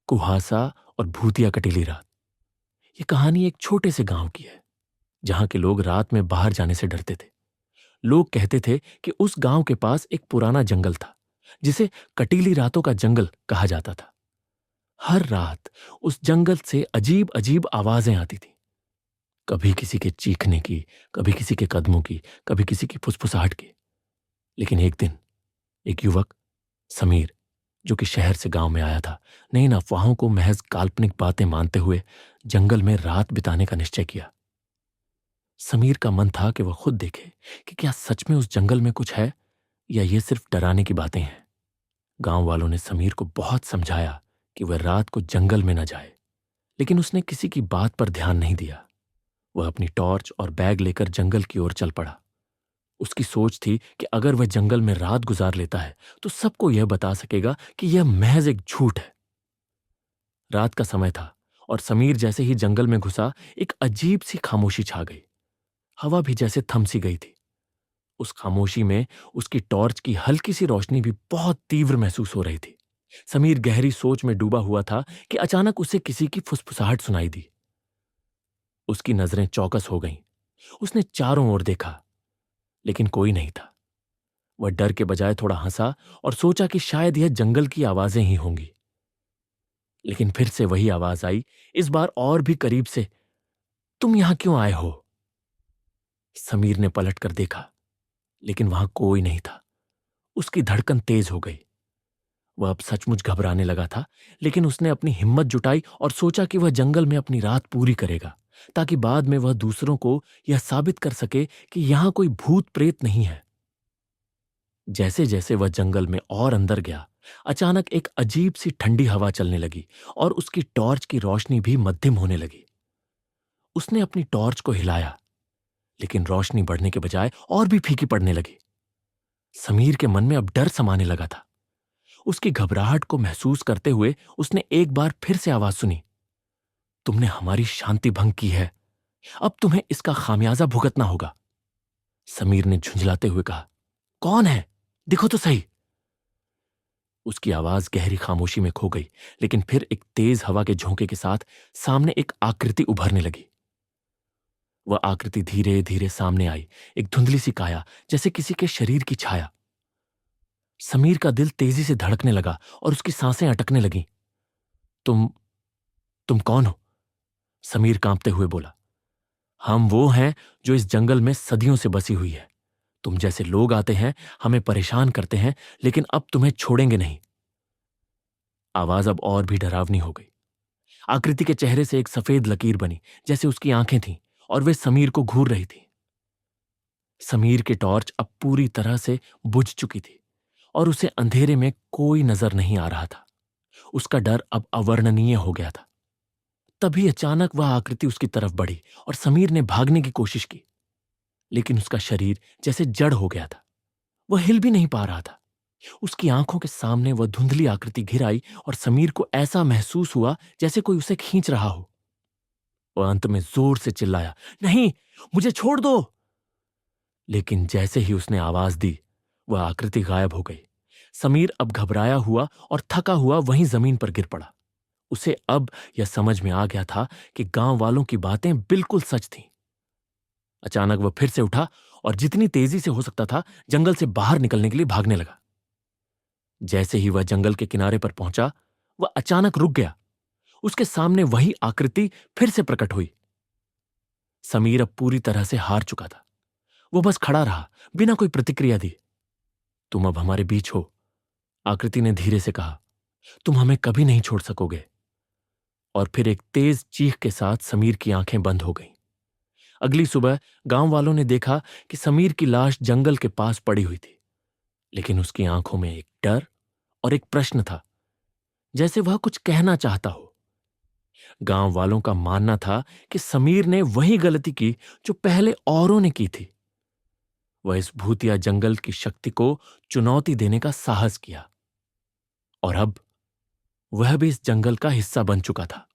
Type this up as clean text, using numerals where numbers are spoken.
कुहासा और भूतिया कटीली रात। ये कहानी एक छोटे से गांव की है जहां के लोग रात में बाहर जाने से डरते थे। लोग कहते थे कि उस गांव के पास एक पुराना जंगल था जिसे कटीली रातों का जंगल कहा जाता था। हर रात उस जंगल से अजीब अजीब आवाजें आती थी, कभी किसी के चीखने की, कभी किसी के कदमों की, कभी किसी की फुसफुसाहट की। लेकिन एक दिन एक युवक समीर, जो कि शहर से गांव में आया था, ने इन अफवाहों को महज काल्पनिक बातें मानते हुए जंगल में रात बिताने का निश्चय किया। समीर का मन था कि वह खुद देखे कि क्या सच में उस जंगल में कुछ है या ये सिर्फ डराने की बातें हैं। गांव वालों ने समीर को बहुत समझाया कि वह रात को जंगल में न जाए, लेकिन उसने किसी की बात पर ध्यान नहीं दिया। वह अपनी टॉर्च और बैग लेकर जंगल की ओर चल पड़ा। उसकी सोच थी कि अगर वह जंगल में रात गुजार लेता है तो सबको यह बता सकेगा कि यह महज एक झूठ है। रात का समय था और समीर जैसे ही जंगल में घुसा, एक अजीब सी खामोशी छा गई। हवा भी जैसे थम सी गई थी। उस खामोशी में उसकी टॉर्च की हल्की सी रोशनी भी बहुत तीव्र महसूस हो रही थी। समीर गहरी सोच में डूबा हुआ था कि अचानक उसे किसी की फुसफुसाहट सुनाई दी। उसकी नजरें चौकस हो गईं। उसने चारों ओर देखा, लेकिन कोई नहीं था। वह डर के बजाय थोड़ा हंसा और सोचा कि शायद यह जंगल की आवाजें ही होंगी। लेकिन फिर से वही आवाज आई, इस बार और भी करीब से। तुम यहां क्यों आए हो? समीर ने पलटकर देखा, लेकिन वहां कोई नहीं था। उसकी धड़कन तेज हो गई। वह अब सचमुच घबराने लगा था, लेकिन उसने अपनी हिम्मत जुटाई और सोचा कि वह जंगल में अपनी रात पूरी करेगा, ताकि बाद में वह दूसरों को यह साबित कर सके कि यहां कोई भूत प्रेत नहीं है। जैसे जैसे वह जंगल में और अंदर गया, अचानक एक अजीब सी ठंडी हवा चलने लगी और उसकी टॉर्च की रोशनी भी मध्यम होने लगी। उसने अपनी टॉर्च को हिलाया, लेकिन रोशनी बढ़ने के बजाय और भी फीकी पड़ने लगी। समीर के मन में अब डर समाने लगा था। उसकी घबराहट को महसूस करते हुए उसने एक बार फिर से आवाज सुनी, तुमने हमारी शांति भंग की है, अब तुम्हें इसका खामियाजा भुगतना होगा। समीर ने झुंझलाते हुए कहा, कौन है? दिखो तो सही। उसकी आवाज गहरी खामोशी में खो गई, लेकिन फिर एक तेज हवा के झोंके के साथ सामने एक आकृति उभरने लगी। वह आकृति धीरे धीरे सामने आई, एक धुंधली सी काया, जैसे किसी के शरीर की छाया। समीर का दिल तेजी से धड़कने लगा और उसकी सांसें अटकने लगीं। तुम कौन हो? समीर कांपते हुए बोला। हम वो हैं जो इस जंगल में सदियों से बसी हुई है। तुम जैसे लोग आते हैं, हमें परेशान करते हैं, लेकिन अब तुम्हें छोड़ेंगे नहीं। आवाज अब और भी डरावनी हो गई। आकृति के चेहरे से एक सफेद लकीर बनी, जैसे उसकी आंखें थीं और वे समीर को घूर रही थी। समीर की टॉर्च अब पूरी तरह से बुझ चुकी थी और उसे अंधेरे में कोई नजर नहीं आ रहा था। उसका डर अब अवर्णनीय हो गया था। तभी अचानक वह आकृति उसकी तरफ बढ़ी और समीर ने भागने की कोशिश की, लेकिन उसका शरीर जैसे जड़ हो गया था। वह हिल भी नहीं पा रहा था। उसकी आंखों के सामने वह धुंधली आकृति घिर आई और समीर को ऐसा महसूस हुआ जैसे कोई उसे खींच रहा हो। वह अंत में जोर से चिल्लाया, नहीं, मुझे छोड़ दो। लेकिन जैसे ही उसने आवाज दी, वह आकृति गायब हो गई। समीर अब घबराया हुआ और थका हुआ वहीं जमीन पर गिर पड़ा। उसे अब यह समझ में आ गया था कि गांव वालों की बातें बिल्कुल सच थीं। अचानक वह फिर से उठा और जितनी तेजी से हो सकता था जंगल से बाहर निकलने के लिए भागने लगा। जैसे ही वह जंगल के किनारे पर पहुंचा, वह अचानक रुक गया। उसके सामने वही आकृति फिर से प्रकट हुई। समीर अब पूरी तरह से हार चुका था। वो बस खड़ा रहा, बिना कोई प्रतिक्रिया दी। तुम अब हमारे बीच हो, आकृति ने धीरे से कहा। तुम हमें कभी नहीं छोड़ सकोगे। और फिर एक तेज चीख के साथ समीर की आंखें बंद हो गईं। अगली सुबह गांव वालों ने देखा कि समीर की लाश जंगल के पास पड़ी हुई थी, लेकिन उसकी आंखों में एक डर और एक प्रश्न था, जैसे वह कुछ कहना चाहता हो। गांव वालों का मानना था कि समीर ने वही गलती की जो पहले औरों ने की थी। वह इस भूतिया जंगल की शक्ति को चुनौती देने का साहस किया, और अब वह भी इस जंगल का हिस्सा बन चुका था।